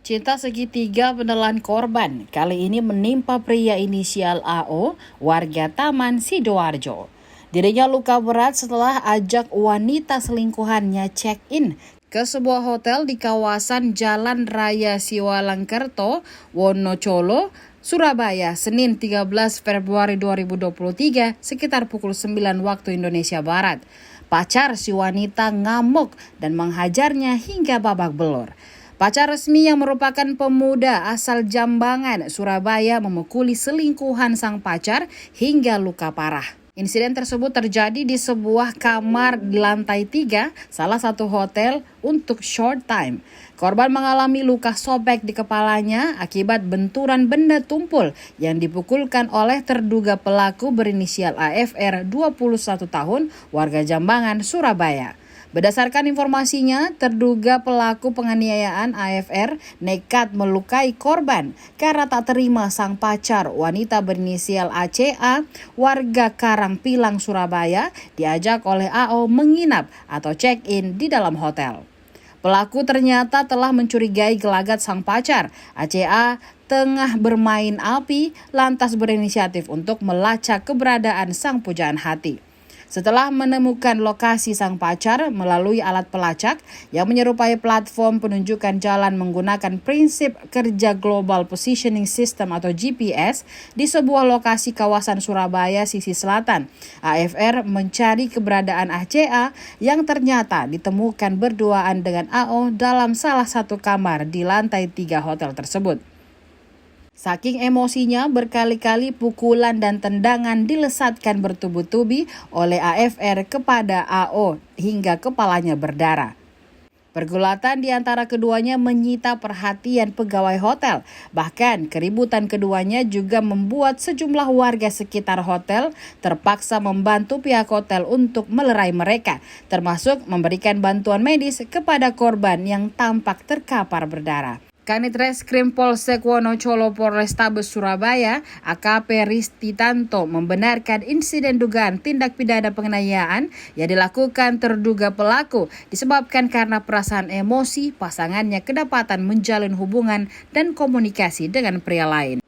Cinta segitiga menelan korban, kali ini menimpa pria inisial AO, warga Taman Sidoarjo. Dirinya luka berat setelah ajak wanita selingkuhannya check-in ke sebuah hotel di kawasan Jalan Raya Siwalangkerto, Wonocolo, Surabaya, Senin 13 Februari 2023 sekitar pukul 9 waktu Indonesia Barat. Pacar si wanita ngamuk dan menghajarnya hingga babak belur. Pacar resmi yang merupakan pemuda asal Jambangan, Surabaya memukuli selingkuhan sang pacar hingga luka parah. Insiden tersebut terjadi di sebuah kamar di lantai 3 salah satu hotel untuk short time. Korban mengalami luka sobek di kepalanya akibat benturan benda tumpul yang dipukulkan oleh terduga pelaku berinisial AFR 21 tahun warga Jambangan, Surabaya. Berdasarkan informasinya, terduga pelaku penganiayaan AFR nekat melukai korban karena tak terima sang pacar wanita berinisial ACA warga Karangpilang, Surabaya diajak oleh AO menginap atau check-in di dalam hotel. Pelaku ternyata telah mencurigai gelagat sang pacar. ACA tengah bermain api lantas berinisiatif untuk melacak keberadaan sang pujaan hati. Setelah menemukan lokasi sang pacar melalui alat pelacak yang menyerupai platform penunjukan jalan menggunakan prinsip kerja Global Positioning System atau GPS di sebuah lokasi kawasan Surabaya sisi selatan, AFR mencari keberadaan ACA yang ternyata ditemukan berduaan dengan AO dalam salah satu kamar di lantai 3 hotel tersebut. Saking emosinya, berkali-kali pukulan dan tendangan dilesatkan bertubi-tubi oleh AFR kepada AO hingga kepalanya berdarah. Pergulatan di antara keduanya menyita perhatian pegawai hotel. Bahkan keributan keduanya juga membuat sejumlah warga sekitar hotel terpaksa membantu pihak hotel untuk melerai mereka, termasuk memberikan bantuan medis kepada korban yang tampak terkapar berdarah. Kanit Reskrim Polsek Wonocolo Polrestabes Surabaya, AKP Risti Tanto membenarkan insiden dugaan tindak pidana penganiayaan yang dilakukan terduga pelaku disebabkan karena perasaan emosi pasangannya kedapatan menjalin hubungan dan komunikasi dengan pria lain.